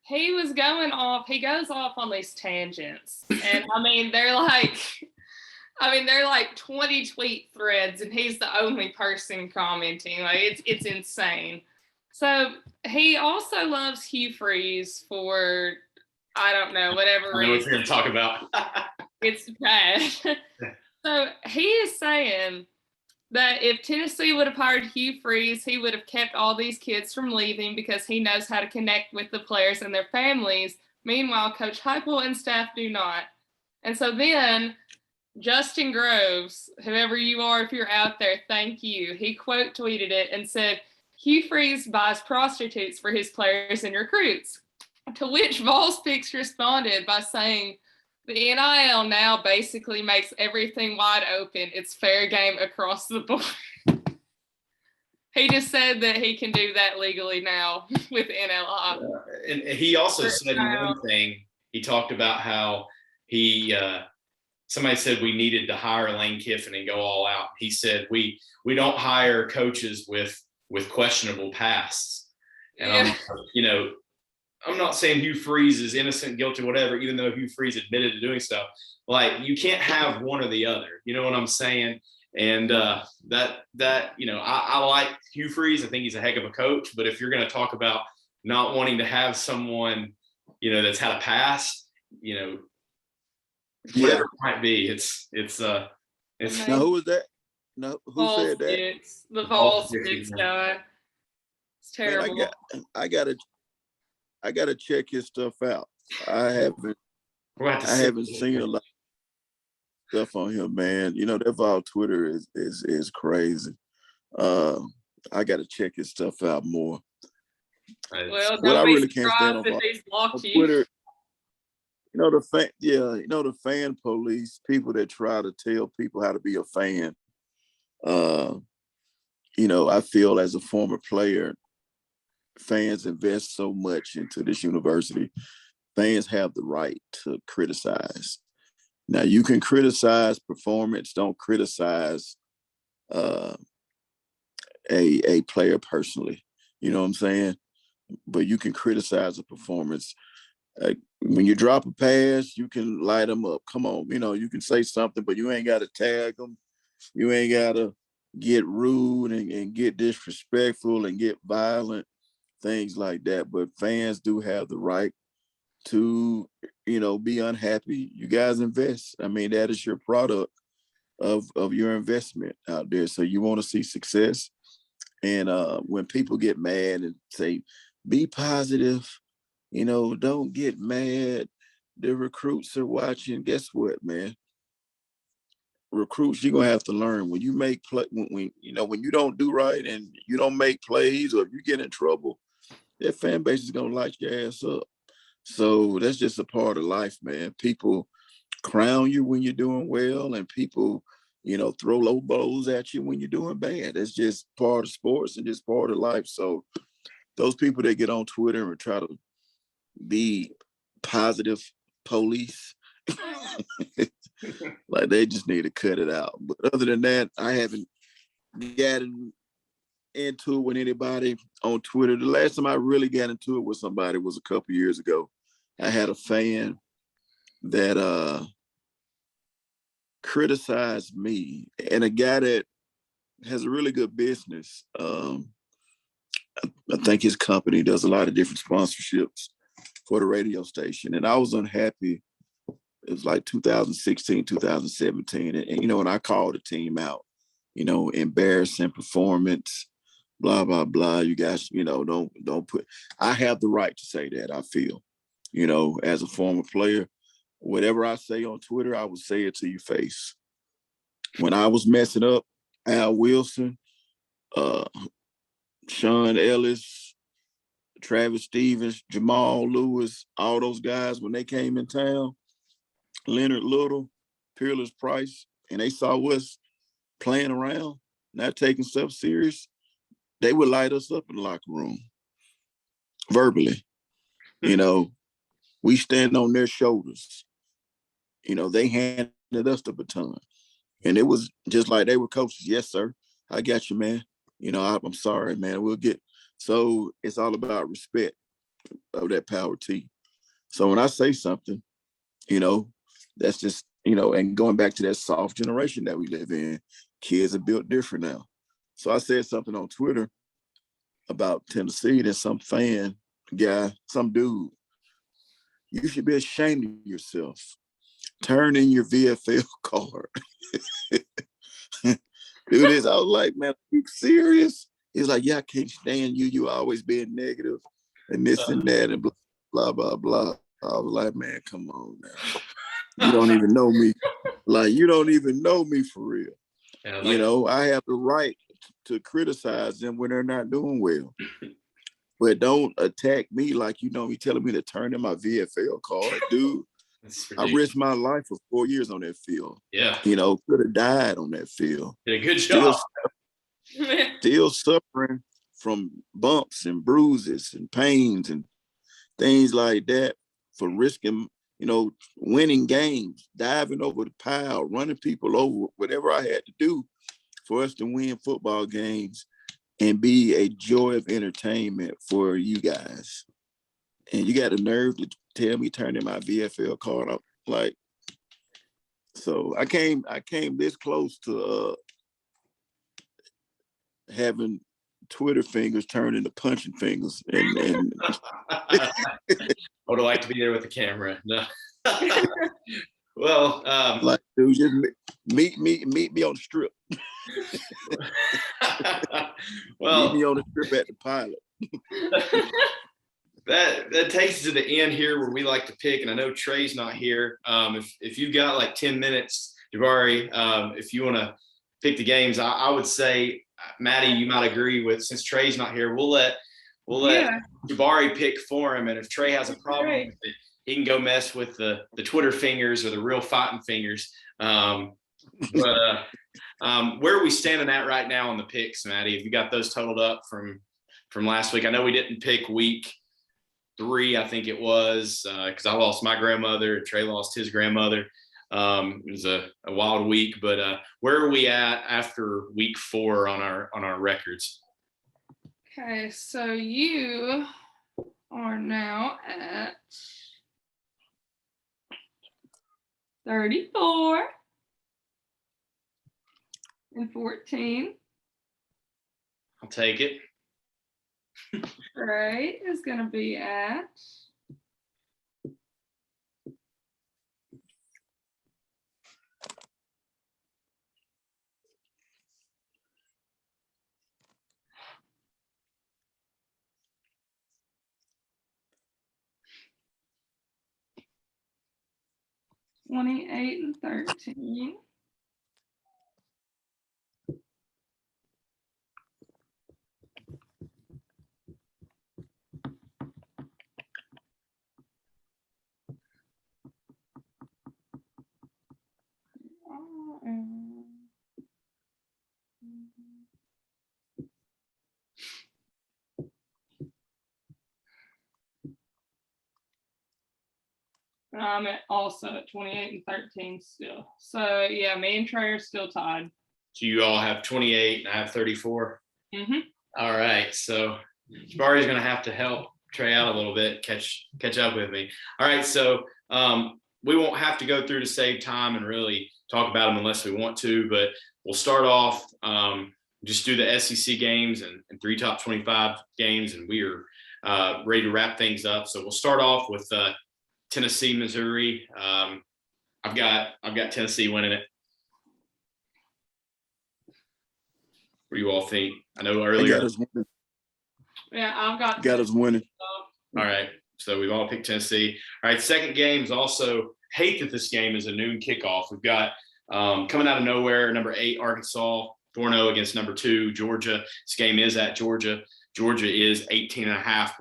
he was going off. He goes off on these tangents, and I mean, they're like 20 tweet threads, and he's the only person commenting. Like it's insane. So he also loves Hugh Freeze for I don't know whatever I know what reason. you're going to talk about. It's bad. So he is saying that if Tennessee would have hired Hugh Freeze, he would have kept all these kids from leaving because he knows how to connect with the players and their families. Meanwhile, Coach Heupel and staff do not. And so then Justin Groves, whoever you are, if you're out there, thank you. He quote tweeted it and said, Hugh Freeze buys prostitutes for his players and recruits. To which Vols Picks responded by saying, the NIL now basically makes everything wide open. It's fair game across the board. He just said that he can do that legally now with NLI. And he also said one thing. He talked about how somebody said we needed to hire Lane Kiffin and go all out. He said we don't hire coaches with questionable pasts. And I'm not saying Hugh Freeze is innocent, guilty, whatever, even though Hugh Freeze admitted to doing stuff. Like, you can't have one or the other. You know what I'm saying? And I like Hugh Freeze. I think he's a heck of a coach. But if you're going to talk about not wanting to have someone, that's had a past, whatever it might be, it's. Now, who was that? No, who said that? The Vols Picks guy. It's terrible. Man, I gotta check his stuff out. I haven't seen a lot of stuff on him, man. That Vol Twitter is crazy. I gotta check his stuff out more. Well, what I really can't stand on Twitter. The fan police, people that try to tell people how to be a fan. I feel as a former player, fans invest so much into this university. Fans have the right to criticize. Now, you can criticize performance, don't criticize a player personally. You know what I'm saying? But you can criticize a performance. When you drop a pass, you can light them up. Come on, you can say something, but you ain't got to tag them. You ain't got to get rude and get disrespectful and get violent. Things like that. But fans do have the right to, be unhappy. You guys invest. I mean, that is your product of your investment out there. So you want to see success. And when people get mad and say, be positive, don't get mad. The recruits are watching. Guess what, man? Recruits, you're gonna have to learn when you make when you don't do right and you don't make plays, or if you get in trouble, that fan base is going to light your ass up. So that's just a part of life, man. People crown you when you're doing well, and people, throw low blows at you when you're doing bad. That's just part of sports and just part of life. So those people that get on Twitter and try to be positive police, like, they just need to cut it out. But other than that, I haven't gotten into it with anybody on Twitter. The last time I really got into it with somebody was a couple years ago. I had a fan that criticized me, and a guy that has a really good business. I think his company does a lot of different sponsorships for the radio station, and I was unhappy. It was like 2016, 2017, and when I called the team out, embarrassing performance, blah, blah, blah. You guys, don't put, I have the right to say that, I feel, as a former player. Whatever I say on Twitter, I would say it to your face. When I was messing up, Al Wilson, Sean Ellis, Travis Stevens, Jamal Lewis, all those guys, when they came in town, Leonard Little, Peerless Price, and they saw us playing around, not taking stuff serious, they would light us up in the locker room verbally. We stand on their shoulders. They handed us the baton, and it was just like they were coaches. Yes, sir. I got you, man. I'm sorry, man. We'll get. So it's all about respect. of that power T. So when I say something, you know, that's just, you know, and going back to that soft generation that we live in, kids are built different now. So I said something on Twitter about Tennessee, and some fan guy, some dude, you should be ashamed of yourself. Turn in your VFL card. Dude, I was like, man, are you serious? He's like, yeah, I can't stand you. You always being negative and this and that and blah, blah, blah. I was like, man, come on now. You don't even know me. Like, you don't even know me for real. Yeah, you know, I have the right to criticize them when they're not doing well. But don't attack me like you know me, telling me to turn in my VFL card, dude. I risked my life for 4 years on that field. Yeah. You know, could have died on that field. Did a good job. Still suffering from bumps and bruises and pains and things like that for risking, you know, winning games, diving over the pile, running people over, whatever I had to do for us to win football games and be a joy of entertainment for you guys. And you got the nerve to tell me turn in my VFL card up. Like, so I came this close to having Twitter fingers turn into punching fingers. And I would like to be there with the camera. No. Well, like, dude, just meet me on the strip. Well, meet me on the strip at the pilot. That takes us to the end here where we like to pick, and I know Trey's not here. If you've got like 10 minutes, Jabari, if you want to pick the games, I would say, Maddie, you might agree with, since Trey's not here, we'll let Jabari pick for him, and if Trey has a problem with it, he can go mess with the Twitter fingers or the real fighting fingers. But where are we standing at right now on the picks, Maddie? Have you got those totaled up from last week? I know we didn't pick week 3, I think it was, because I lost my grandmother and Trey lost his grandmother. It was a wild week, but where are we at after week 4 on our records? Okay, so you are now at 34 and 14. I'll take it. Trey is going to be at 28 and 13. I'm also at 28 and 13 still. So yeah, me and Trey are still tied. So you all have 28 and I have 34. Mm-hmm. All right. So Jabari's going to have to help Trey out a little bit, catch up with me. All right. So we won't have to go through to save time and really talk about them unless we want to, but we'll start off, just do the SEC games and 3 top 25 games, and we are ready to wrap things up. So we'll start off with Tennessee, Missouri. I've got Tennessee winning it. What do you all think? I know earlier. Yeah, I've got us winning. All right. So we've all picked Tennessee. All right. Second game is also, hate that this game is a noon kickoff. We've got coming out of nowhere, number 8, Arkansas, 4-0 against number 2, Georgia. This game is at Georgia. Georgia is 18.5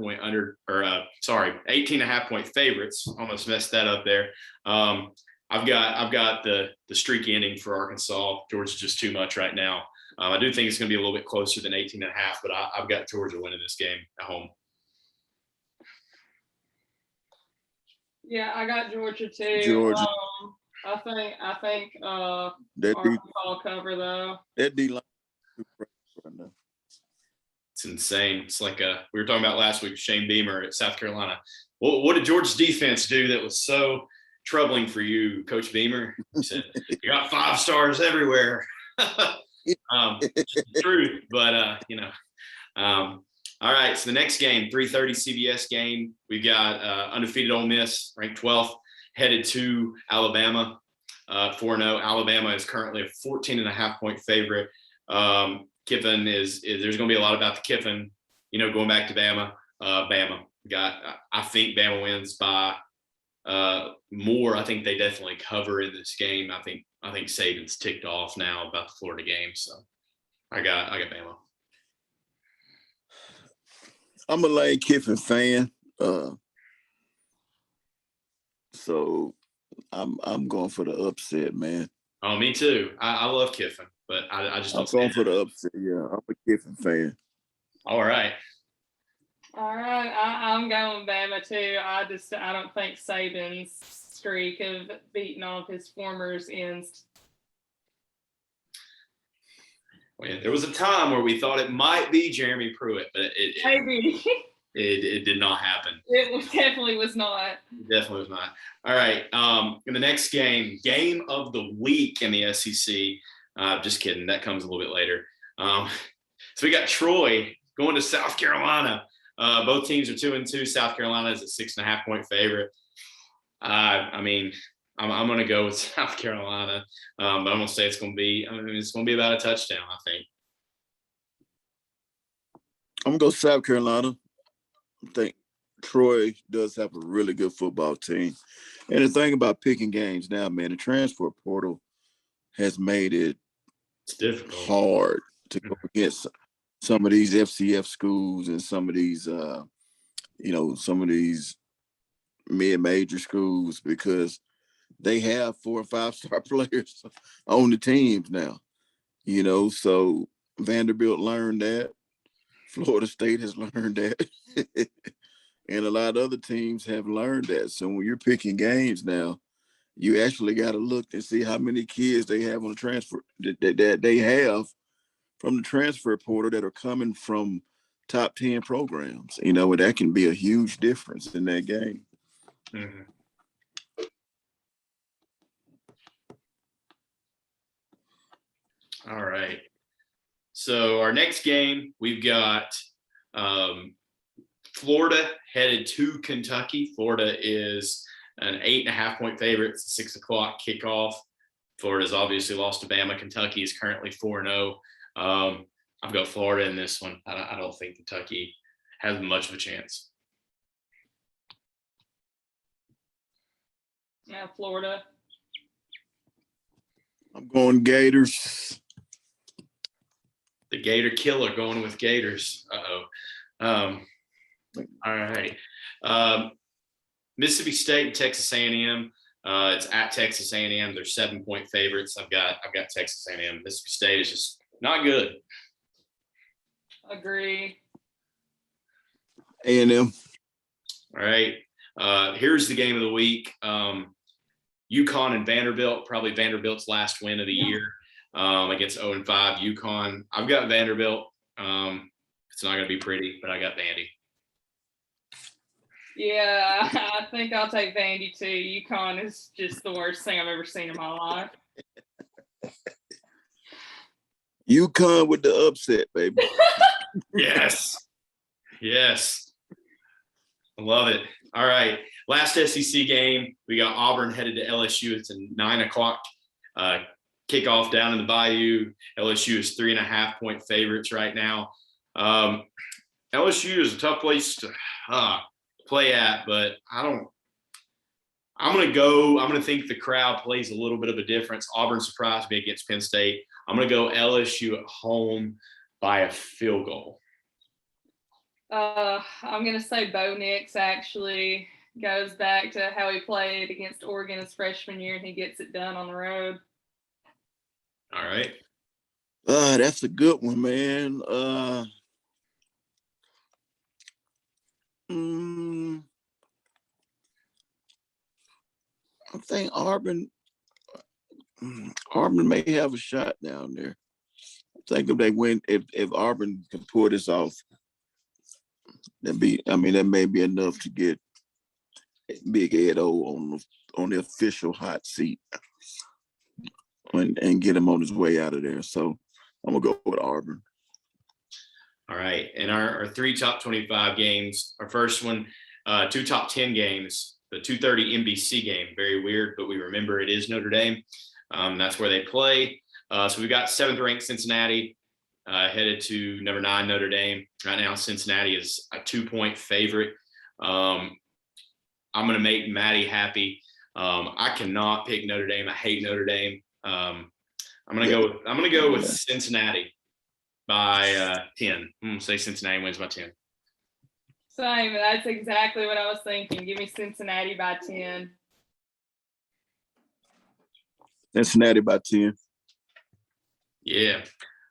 point favorites. Almost messed that up there. I've got the streak ending for Arkansas. Georgia's just too much right now. I do think it's going to be a little bit closer than 18.5, but I've got Georgia winning this game at home. Yeah, I got Georgia too. Georgia. I think that Arkansas cover though. That D line. insane. It's like we were talking about last week, Shane Beamer at South Carolina. What did Georgia's defense do that was so troubling for you, Coach Beamer? He said, you got 5 stars everywhere. Truth, but all right, so the next game, 3:30 CBS game, we've got undefeated Ole Miss, ranked 12th, headed to Alabama, 4-0. Alabama is currently a 14.5-point favorite. Kiffin is there's going to be a lot about the Kiffin, going back to Bama. I think Bama wins by more. I think they definitely cover in this game. I think Saban's ticked off now about the Florida game, so I got Bama. I'm a Lane Kiffin fan, so I'm going for the upset, man. Oh, me too. I love Kiffin, but I just don't. I'm going for the upset. Yeah, I'm a Kiffin fan. All right. I'm going Bama too. I don't think Saban's streak of beating all of his formers ends. Well, there was a time where we thought it might be Jeremy Pruitt, but it did not happen. It definitely was not. It definitely was not. All right. In the next game of the week in the SEC. Just kidding. That comes a little bit later. So we got Troy going to South Carolina. Both teams are 2-2. South Carolina is a 6.5-point favorite. I'm going to go with South Carolina, but I'm going to say it's going to be about a touchdown, I think. I'm going to go South Carolina. I think Troy does have a really good football team. And the thing about picking games now, man, the transfer portal has made it hard to go against some of these FCF schools and some of these, mid-major schools, because they have 4 or 5-star players on the teams now, so Vanderbilt learned that. Florida State has learned that. And a lot of other teams have learned that. So when you're picking games now, you actually got to look and see how many kids they have on the transfer that they have from the transfer portal that are coming from top 10 programs, and that can be a huge difference in that game. Mm-hmm. All right. So our next game, we've got Florida headed to Kentucky. Florida is an 8.5-point favorite. It's a 6:00 kickoff. Florida's obviously lost to Bama. Kentucky is currently 4-0. I've got Florida in this one. I don't think Kentucky has much of a chance. Yeah, Florida. I'm going Gators. The Gator killer going with Gators. All right. Mississippi State and Texas A&M. It's at Texas A&M. They're 7-point favorites. I've got Texas A&M. Mississippi State is just not good. Agree. A&M. All right. Here's the game of the week. UConn and Vanderbilt, probably Vanderbilt's last win of the year against 0-5 UConn. I've got Vanderbilt. It's not going to be pretty, but I got Vandy. Yeah, I think I'll take Vandy too. UConn is just the worst thing I've ever seen in my life. UConn with the upset, baby. Yes. I love it. All right. Last SEC game, we got Auburn headed to LSU. It's a 9:00 kickoff down in the Bayou. LSU is 3.5-point favorites right now. LSU is a tough place to play at, but I'm going to think the crowd plays a little bit of a difference. Auburn surprised me against Penn State. I'm going to go LSU at home by a field goal. I'm going to say Bo Nix actually goes back to how he played against Oregon his freshman year, and he gets it done on the road. All right. That's a good one, man. I think Auburn may have a shot down there. I think if they win, if Auburn can pull this off, that may be enough to get Big Ed O on the official hot seat and get him on his way out of there. So I'm gonna go with Auburn. All right, and our 3 top 25 games. Our first one, 2 top 10 games. The 2:30 NBC game, very weird, but we remember it is Notre Dame. That's where they play. So we've got 7th ranked Cincinnati headed to number 9 Notre Dame. Right now, Cincinnati is a 2-point favorite. I'm going to make Maddie happy. I cannot pick Notre Dame. I hate Notre Dame. I'm going to go with Cincinnati by 10. I'm going to say Cincinnati wins by 10. Same. That's exactly what I was thinking. Give me Cincinnati by 10. Cincinnati by 10. Yeah.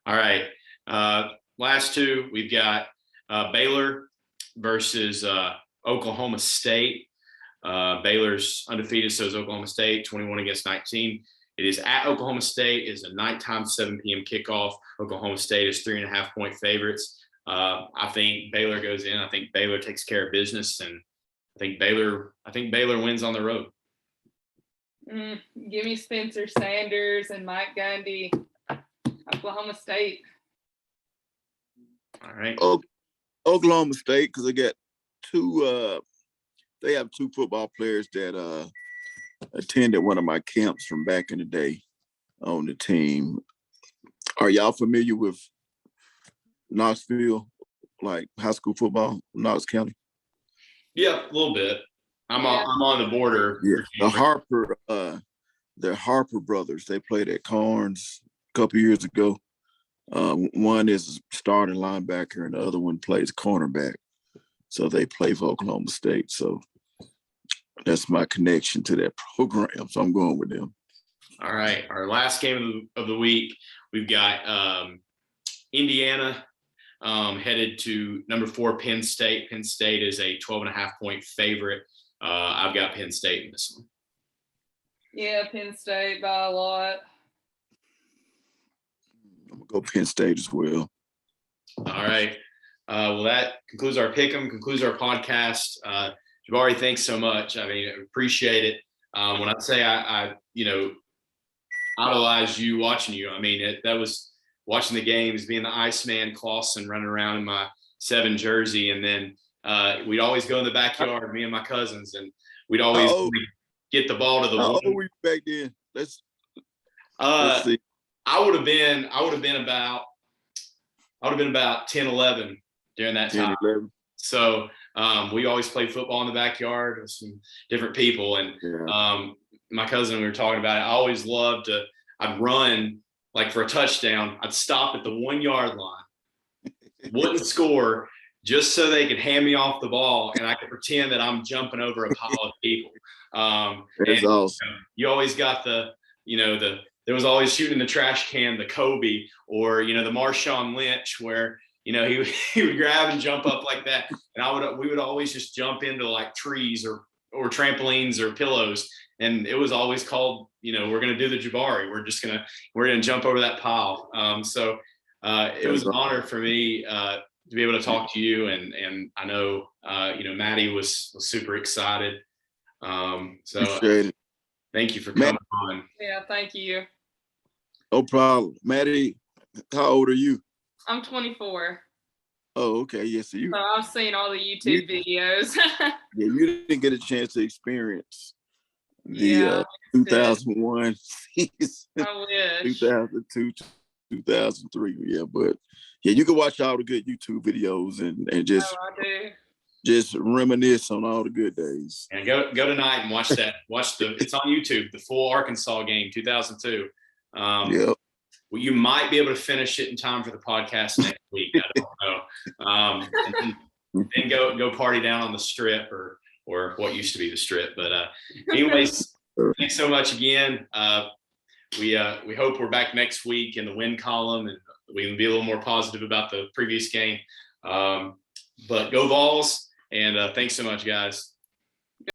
All right. Last 2, we've got Baylor versus Oklahoma State. Baylor's undefeated, so is Oklahoma State, 21 against 19. It is at Oklahoma State. It's a nighttime 7 p.m. kickoff. Oklahoma State is 3.5-point favorites. I think Baylor goes in. I think Baylor takes care of business, and I think Baylor wins on the road. Give me Spencer Sanders and Mike Gundy, Oklahoma State. All right. Oklahoma State, because they got 2. They have 2 football players that attended one of my camps from back in the day on the team. Are y'all familiar with Knoxville, like high school football, Knox County? Yeah, a little bit. I'm on the border. Yeah, they're Harper brothers. They played at Carnes a couple years ago. One is a starting linebacker, and the other one plays cornerback. So they play for Oklahoma State. So that's my connection to that program. So I'm going with them. All right. Our last game of the week, we've got Indiana headed to number 4 Penn State. Penn State is a 12.5-point favorite. I've got Penn State in this one. Yeah, Penn State by a lot. I'm going to go Penn State as well. All right. Well, that concludes our pick'em, concludes our podcast. Jabari, thanks so much. I mean, I appreciate it. When I say I idolize you, watching you, I mean, that was watching the games, being the Iceman Clausen running around in my 7 jersey. And then we'd always go in the backyard, me and my cousins, and we'd always get the ball to the How one. old were you back then? Let's see. I would have been about 10, 11 during that time. 10, 11. So we always played football in the backyard with some different people. And my cousin, we were talking about it. I always loved I'd run like for a touchdown. I'd stop at the 1-yard line, wouldn't score, just so they could hand me off the ball and I could pretend that I'm jumping over a pile of people. That's awesome. You always got there was always shooting the trash can, the Kobe, or, the Marshawn Lynch, where, he would grab and jump up like that. And we would always just jump into like trees or trampolines or pillows. And it was always called, we're going to do the Jabari. We're going to jump over that pile. So it was an honor for me to be able to talk to you. And I know, Maddie was super excited. So thank you for coming on. Yeah, thank you. No problem. Maddie, how old are you? I'm 24. Oh, okay. Yes, so I've seen all the YouTube videos. Yeah, you didn't get a chance to experience the 2001 season. I wish. 2002, 2003. Yeah, but you can watch all the good YouTube videos and just I do. Just reminisce on all the good days. And go tonight and watch that. It's on YouTube, the full Arkansas game, 2002. Yep. Well, you might be able to finish it in time for the podcast next week. I don't know. And then go party down on the Strip or what used to be the Strip. But anyways, thanks so much again. We hope we're back next week in the win column and we can be a little more positive about the previous game. But go Vols, and thanks so much, guys.